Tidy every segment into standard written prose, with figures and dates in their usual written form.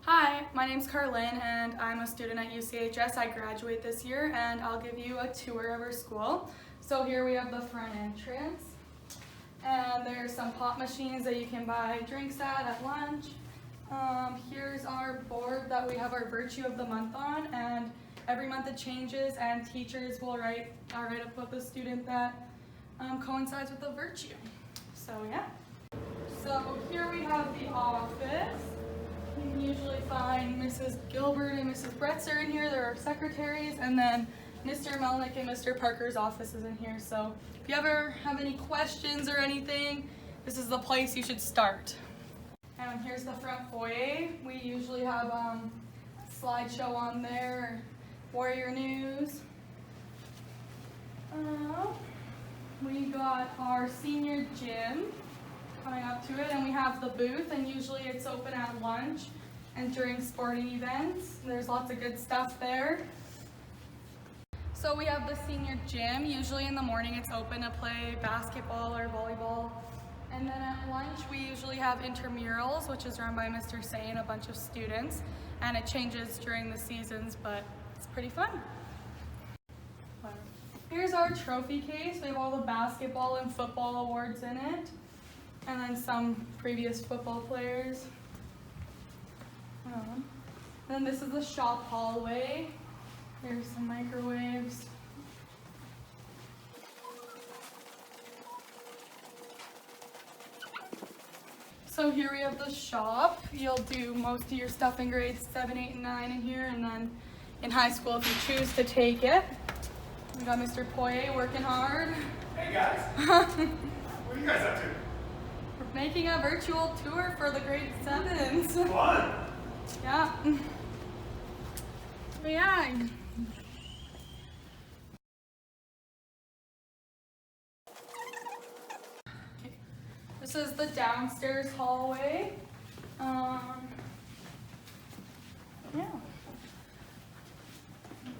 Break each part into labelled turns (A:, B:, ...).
A: Hi, my name's Carlynn and I'm a student at UCHS. I graduate this year and I'll give you a tour of our school. So here we have the front entrance and there's some pop machines that you can buy drinks at lunch. Here's our board that we have our Virtue of the Month on, and every month it changes and teachers will write up with a student that coincides with the virtue. So yeah. So here we have the office. You can usually find Mrs. Gilbert and Mrs. Bretzer in here. They're our secretaries, and then Mr. Melnick and Mr. Parker's office is in here. So if you ever have any questions or anything, this is the place you should start. And here's the front foyer. We usually have a slideshow on there, Warrior News. We got our senior gym coming up to it, and we have the booth, and usually it's open at lunch and during sporting events. There's lots of good stuff there. So we have the senior gym. Usually in the morning it's open to play basketball or volleyball, and then at lunch we usually have intramurals, which is run by Mr. Say and a bunch of students, and it changes during the seasons, but it's pretty fun. Here's our trophy case. We have all the basketball and football awards in it, and then some previous football players. Then this is the shop hallway. There's some microwaves. So here we have the shop. You'll do most of your stuff in grades 7, 8, and 9 in here, and then in high school if you choose to take it. We got Mr. Poirier working hard.
B: Hey guys, what are you guys up to?
A: We're making a virtual tour for the grade 7s.
B: Fun!
A: Yeah. But yeah. Okay. This is the downstairs hallway. Yeah.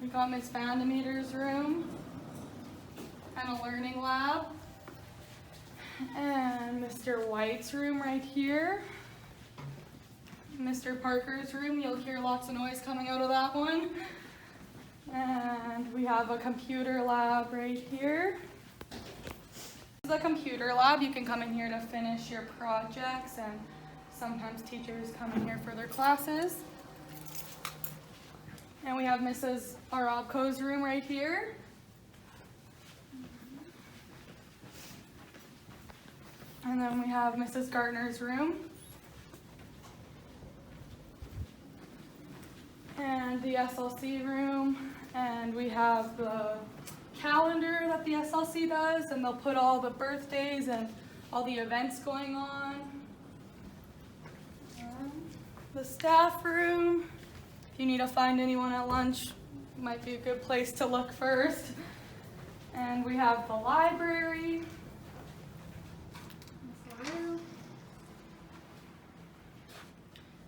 A: We got Miss Vandemeter's room and a learning lab. And Mr. White's room right here. Mr. Parker's room, you'll hear lots of noise coming out of that one. And we have a computer lab right here. This is a computer lab. You can come in here to finish your projects, and sometimes teachers come in here for their classes. And we have Mrs. Arabco's room right here. And then we have Mrs. Gardner's room. And the SLC room. And we have the calendar that the SLC does, and they'll put all the birthdays and all the events going on. The staff room. If you need to find anyone at lunch, it might be a good place to look first. And we have the library.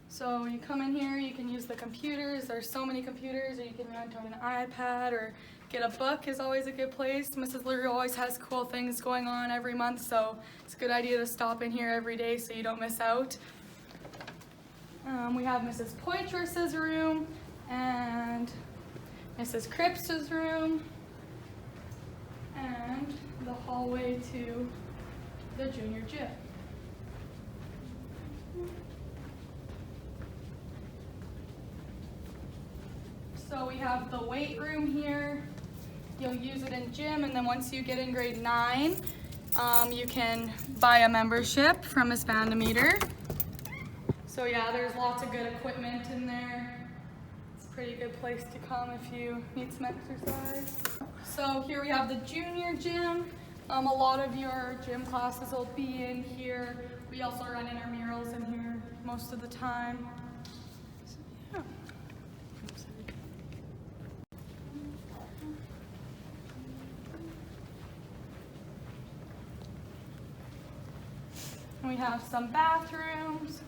A: So you come in here, you can use the computers. There's so many computers, or you can rent on an iPad or get a book is always a good place. Mrs. Leroux always has cool things going on every month, so it's a good idea to stop in here every day so you don't miss out. We have Mrs. Poitras's room and Mrs. Cripps's room, and the hallway to the junior gym. So we have the weight room here. You'll use it in gym, and then once you get in grade 9, you can buy a membership from Miss Vandemeter. So yeah, there's lots of good equipment in there. It's a pretty good place to come if you need some exercise. So here we have the junior gym. A lot of your gym classes will be in here. We also run intramurals in here most of the time. So, yeah. We have some bathrooms.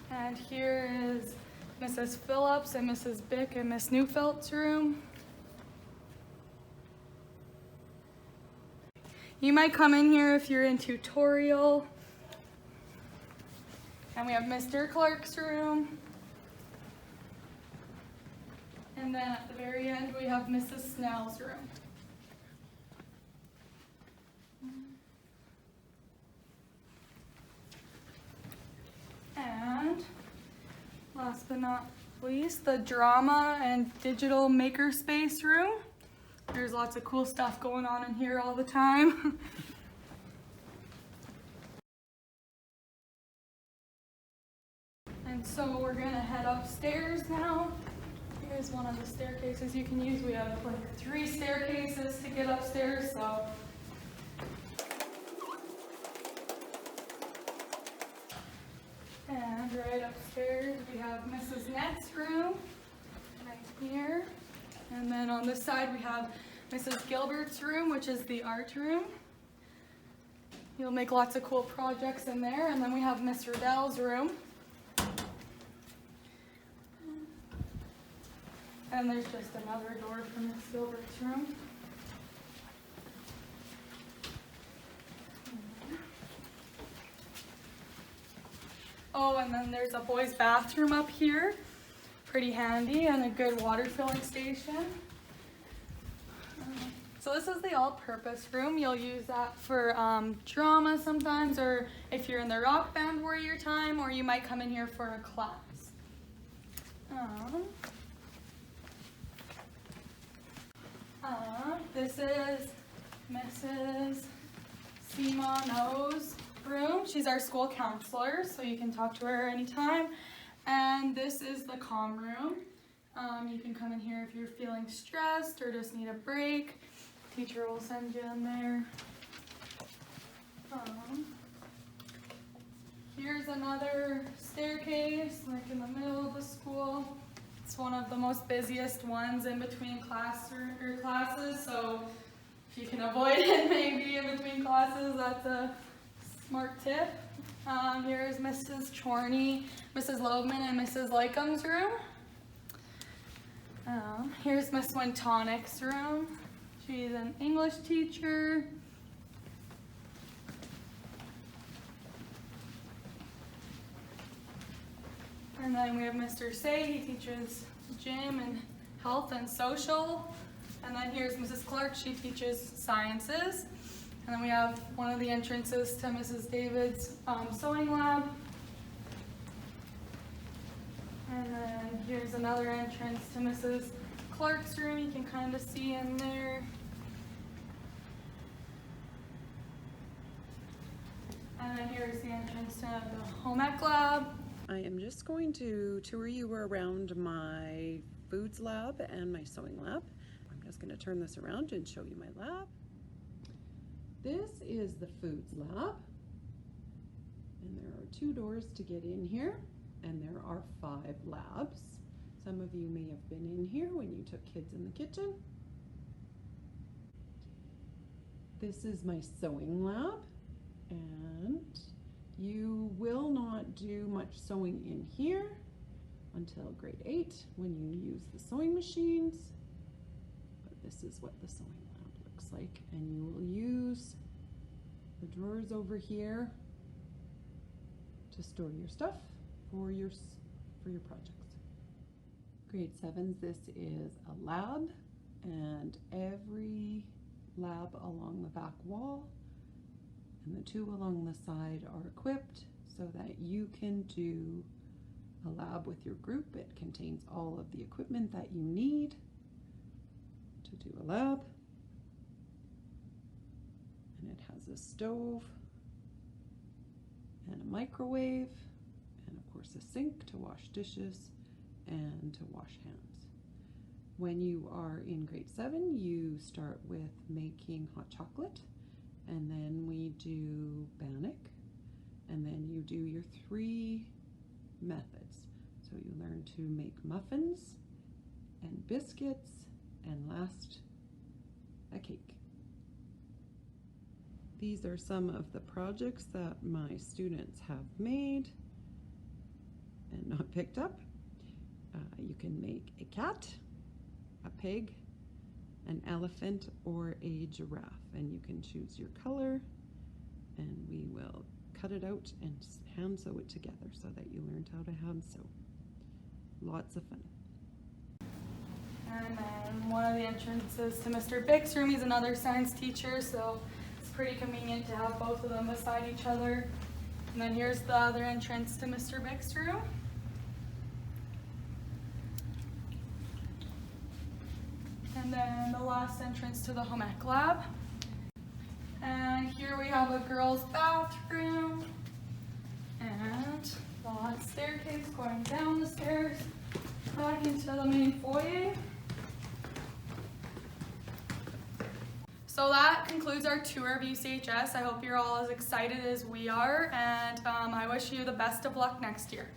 A: And here is Mrs. Phillips and Mrs. Bick and Miss Neufeld's room. You might come in here if you're in tutorial. And we have Mr. Clark's room. And then at the very end, we have Mrs. Snell's room. And last but not least, the drama and digital makerspace room. There's lots of cool stuff going on in here all the time. And so we're gonna head upstairs now. Here's one of the staircases you can use. We have like 3 staircases to get upstairs, so. And right upstairs we have Mrs. Nett's room, right here. And then on this side we have Mrs. Gilbert's room, which is the art room. You'll make lots of cool projects in there. And then we have Miss Riddell's room. And there's just another door for Miss Gilbert's room. Oh, and then there's a boys' bathroom up here. Pretty handy, and a good water filling station. So this is the all-purpose room. You'll use that for drama sometimes, or if you're in the rock band warrior time, or you might come in here for a class. This is Mrs. Simano's room. She's our school counselor, so you can talk to her anytime. And this is the Comm Room. You can come in here if you're feeling stressed or just need a break. Teacher will send you in there. Here's another staircase, like in the middle of the school. It's one of the most busiest ones in between classes, so if you can avoid it maybe in between classes, that's a smart tip. Here's Mrs. Chorney, Mrs. Loveman, and Mrs. Lycombe's room. Here's Miss Wintonic's room. She's an English teacher. And then we have Mr. Say, he teaches gym and health and social. And then here's Mrs. Clark, she teaches sciences. And then we have one of the entrances to Mrs. David's sewing lab. And then here's another entrance to Mrs. Clark's room, you can kind of see in there. And then here's the entrance to the home ec lab.
C: I am just going to tour you around my foods lab and my sewing lab. I'm just going to turn this around and show you my lab. This is the foods lab, and there are 2 doors to get in here, and there are 5 labs. Some of you may have been in here when you took kids in the kitchen. This is my sewing lab, and you will not do much sewing in here until grade 8 when you use the sewing machines. But this is what the sewing lab looks like, and you will use the drawers over here to store your stuff for your projects. Grade 7s, this is a lab, and every lab along the back wall and the 2 along the side are equipped so that you can do a lab with your group. It contains all of the equipment that you need to do a lab. And it has a stove and a microwave and of course a sink to wash dishes and to wash hands. When you are in grade 7, you start with making hot chocolate, and then we do bannock, and then you do your 3 methods. So you learn to make muffins and biscuits, and last, a cake. These are some of the projects that my students have made and not picked up. You can make a cat, a pig, an elephant or a giraffe, and you can choose your color, and we will cut it out and hand sew it together so that you learned how to hand sew. Lots of fun.
A: And then one of the entrances to Mr. Bick's room, he's another science teacher, so it's pretty convenient to have both of them beside each other. And then here's the other entrance to Mr. Bick's room. And then the last entrance to the home ec lab. And here we have a girls' bathroom and the staircase going down the stairs back into the main foyer. So that concludes our tour of UCHS. I hope you're all as excited as we are, and I wish you the best of luck next year.